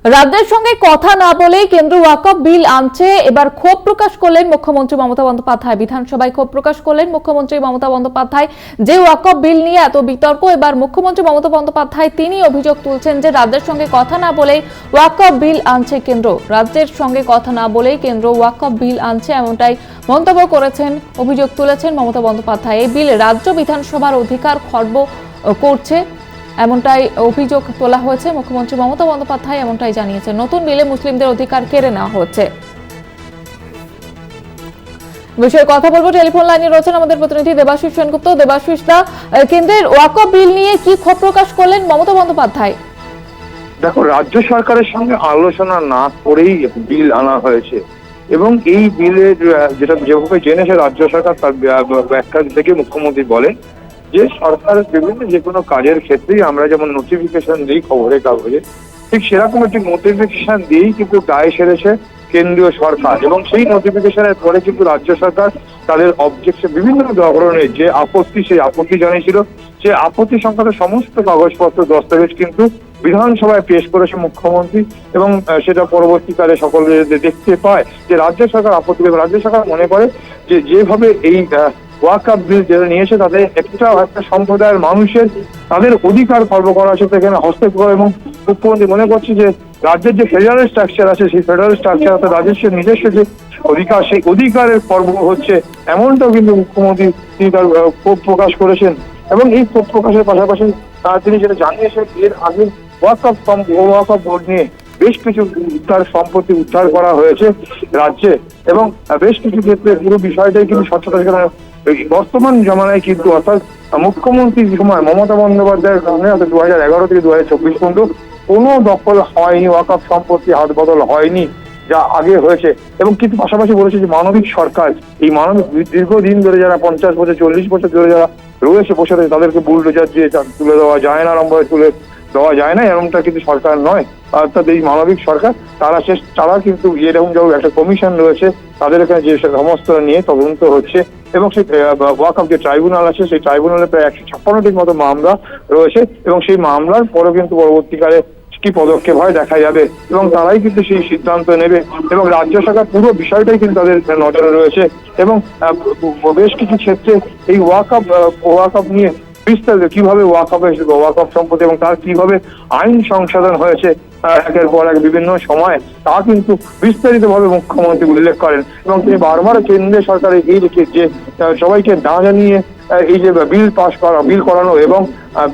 রাজ্যের সঙ্গে কথা না বলেই কেন্দ্র ওয়াকফ বিল আনছে। এবার ক্ষোভ প্রকাশ করলেন মুখ্যমন্ত্রী মমতা বন্দ্যোপাধ্যায়। বিধানসভায় ক্ষোভ প্রকাশ করলেন মুখ্যমন্ত্রী মমতা বন্দ্যোপাধ্যায়। যে ওয়াকফ বিল নিয়ে এত বিতর্ক, এবার মুখ্যমন্ত্রী মমতা বন্দ্যোপাধ্যায় তিনি অভিযোগ তুলছেন যে রাজ্যের সঙ্গে কথা না বলেই ওয়াকফ বিল আনছে কেন্দ্র। রাজ্যের সঙ্গে কথা না বলেই কেন্দ্র ওয়াকফ বিল আনছে, এমনটাই মন্তব্য করেছেন, অভিযোগ তুলেছেন মমতা বন্দ্যোপাধ্যায়। এই বিল রাজ্য বিধানসভার অধিকার খর্ব করছে, এমনটাই অভিযোগ তোলা হয়েছে। মুখ্যমন্ত্রী মমতা বন্দ্যোপাধ্যায় এমনটাই জানিয়েছেন, নতুন বিলে মুসলিমদের অধিকার কেড়ে নেওয়া হচ্ছে। বিষয়ে কথা বলবো, টেলিফোন লাইনে রয়েছেন আমাদের প্রতিনিধি দেবাশিস সেনগুপ্ত। দেবাশিস দা, কেন্দ্রের ওয়াকফ বিল নিয়ে কি ক্ষোভ প্রকাশ করলেন মমতা বন্দ্যোপাধ্যায়? দেখো, রাজ্য সরকারের সঙ্গে আলোচনা না করেই বিল আনা হয়েছে এবং এই বিলের যেটা যেভাবে জেনেছে রাজ্য সরকার, তার ব্যাখ্যা থেকে মুখ্যমন্ত্রী বলেন যে সরকারের বিভিন্ন যে কোনো কাজের ক্ষেত্রেই আমরা যেমন নোটিফিকেশন দিই খবরের কাগজে, ঠিক সেরকম একটি নোটিফিকেশন দিয়েই কিন্তু দায় সেরেছে কেন্দ্রীয় সরকার। এবং সেই নোটিফিকেশনের পরে কিন্তু রাজ্য সরকার তাদের অবজেকশন বিভিন্ন ধরনের যে আপত্তি, সেই আপত্তি জানিয়েছিল। সে আপত্তি সংক্রান্ত সমস্ত কাগজপত্র দস্তাবেজ কিন্তু বিধানসভায় পেশ করেছে মুখ্যমন্ত্রী এবং সেটা পরবর্তীকালে সকলে দেখতে পায় যে রাজ্য সরকার আপত্তি করে। রাজ্য সরকার মনে করে যে যেভাবে এই ওয়াকফ বিল যেটা নিয়েছে তাতে একটা সম্প্রদায়ের মানুষের তাদের অধিকার খর্ব করা আছে, সেখানে হস্তক্ষেপ। এবং মুখ্যমন্ত্রী মনে করছে যে রাজ্যের যে ফেডারেল স্ট্রাকচার আছে, সেই ফেডারেল স্ট্রাকচার অর্থাৎ রাজ্যের নিজস্ব যে অধিকার, সেই অধিকারের খর্ব হচ্ছে, এমনটাও কিন্তু মুখ্যমন্ত্রী তিনি তার ক্ষোভ প্রকাশ করেছেন। এবং এই ক্ষোভ প্রকাশের পাশাপাশি তিনি যেটা জানিয়েছেন, এর আগে ওয়াকফ বোর্ড নিয়ে বেশ কিছু তার সম্পত্তি উদ্ধার করা হয়েছে রাজ্যে এবং বেশ কিছু ক্ষেত্রে পুরো বিষয়টাই কিন্তু স্বচ্ছতা। বর্তমান জমানায় কিন্তু অর্থাৎ মুখ্যমন্ত্রীর সময় মমতা বন্দ্যোপাধ্যায়ের কারণে অর্থাৎ 2011 থেকে 2024 পর্যন্ত কোনো দখল হয়নি, ওয়াকফ সম্পত্তি হাত বদল হয়নি যা আগে হয়েছে। এবং কিন্তু পাশাপাশি বলেছে যে মানবিক সরকার, এই মানবিক দীর্ঘদিন ধরে যারা 50 বছর 40 বছর ধরে যারা রয়েছে বসে রয়েছে, তাদেরকে বুলডোজার দিয়ে তুলে দেওয়া যায় না, আরম্ভ তুলে দেওয়া যায় না, এরকমটা কিন্তু সরকার নয়। অর্থাৎ এই মানবিক সরকার তারা কিন্তু এরকম যেমন একটা কমিশন রয়েছে, তাদের এখানে যে সমস্ত নিয়ে তদন্ত হচ্ছে এবং সেই ওয়াকফ যে ট্রাইব্যুনাল আছে, সেই ট্রাইব্যুনালে প্রায় 156টির মতো মামলা রয়েছে এবং সেই মামলার পরেও কিন্তু পরবর্তীকালে কি পদক্ষেপ হয় দেখা যাবে এবং তারাই কিন্তু সেই সিদ্ধান্ত নেবে। এবং রাজ্য সরকার পুরো বিষয়টাই কিন্তু তাদের নজরে রয়েছে এবং বেশ কিছু ক্ষেত্রে এই ওয়াকফ নিয়ে বিস্তারিত কিভাবে ওয়াকফ সম্পত্তি এবং তার কিভাবে আইন সংশোধন হয়েছে একের পর এক বিভিন্ন সময়, তা কিন্তু বিস্তারিতভাবে মুখ্যমন্ত্রী উল্লেখ করেন। এবং তিনি বারবার কেন্দ্রীয় সরকারের এই যে সবাইকে না জানিয়ে এই যে বিল করানো এবং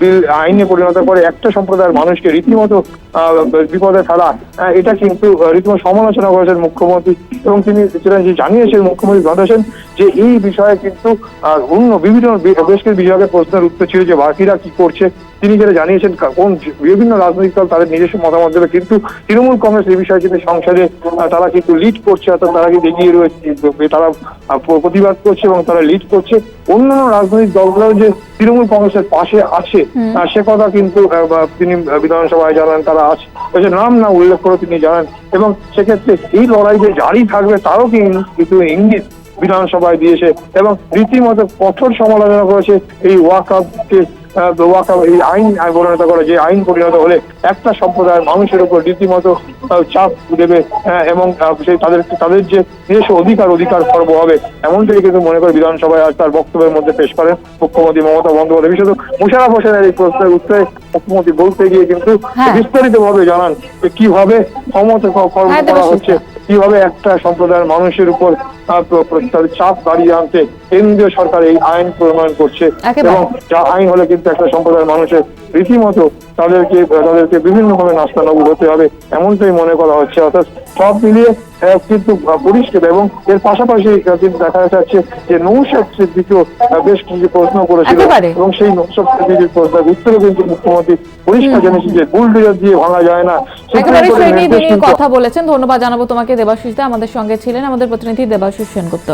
বিল আইনে পরিণত করে একটা সম্প্রদায়ের মানুষকে রীতিমতো বিপদে ফেলা, এটা কিন্তু রীতিমতো সমালোচনা করেছেন মুখ্যমন্ত্রী। এবং তিনি যেটা জানিয়েছেন, মুখ্যমন্ত্রী জানিয়েছেন যে এই বিষয়ে কিন্তু অন্য বিভিন্ন বেশ কিছু বিভাগের প্রশ্নের উত্তর ছিল যে বাকিরা কি করছে। তিনি যেটা জানিয়েছেন কোন বিভিন্ন রাজনৈতিক দল তাদের নিজস্ব মতামত দেবে, কিন্তু তৃণমূল কংগ্রেস এই বিষয়ে কিন্তু সংসদে তারা কিন্তু লিড করছে, অর্থাৎ তারা কিন্তু এগিয়ে রয়েছে, তারা প্রতিবাদ করছে এবং তারা লিড করছে। অন্যান্য রাজনৈতিক দলগুলো যে তৃণমূল কংগ্রেসের পাশে আছে সে কথা কিন্তু তিনি বিধানসভায় জানান, তারা আছে নাম না উল্লেখ করে তিনি জানান। এবং সেক্ষেত্রে এই লড়াই যে জারি থাকবে তারও কিন্তু ইঙ্গিত বিধানসভায় দিয়েছে এবং রীতিমতো কঠোর সমালোচনা করেছে এই ওয়াকফকে। এই আইন পরিণত করে, যে আইন পরিণত হলে একটা সম্প্রদায়ের মানুষের উপর রীতিমতো চাপ দেবে এবং সেই তাদের যে নিজস্ব অধিকার খর্ব হবে, এমনটাই কিন্তু মনে করে বিধানসভায় আজ তার বক্তব্যের মধ্যে পেশ করেন মুখ্যমন্ত্রী মমতা বন্দ্যোপাধ্যায়। বিশেষত মুশারফ হোসেনের এই প্রশ্নের উত্তরে মুখ্যমন্ত্রী বলতে গিয়ে কিন্তু বিস্তারিতভাবে জানান যে কিভাবে ক্ষমতা খর্ব করা হচ্ছে, কিভাবে একটা সম্প্রদায়ের মানুষের উপর তাদের চাপ বাড়িয়ে আনতে কেন্দ্রীয় সরকার এই আইন প্রণয়ন করছে। এবং যা আইন হলে কিন্তু একটা সম্প্রদায়ের মানুষের রীতিমতো তাদেরকে বিভিন্নভাবে নাস্তানাবুদ হতে হবে, এমনটাই মনে করা হচ্ছে। অর্থাৎ সব মিলিয়ে কিন্তু পরিষ্কার। এবং এর পাশাপাশি কিন্তু দেখা যাচ্ছে যে নৌশাদ সিদ্দিকীও বেশ কিছু প্রশ্ন করেছিল এবং সেই নৌশাদ সিদ্দিকীর প্রশ্নের উত্তরে কিন্তু মুখ্যমন্ত্রী পরিষ্কার জানিয়েছে যে বুলডোজার দিয়ে ভাঙা যায় না। কথা বলেছেন। ধন্যবাদ জানাবো তোমাকে দেবাশিস দা, আমাদের সঙ্গে ছিলেন আমাদের প্রতিনিধি দেবাশিস সেনগুপ্ত।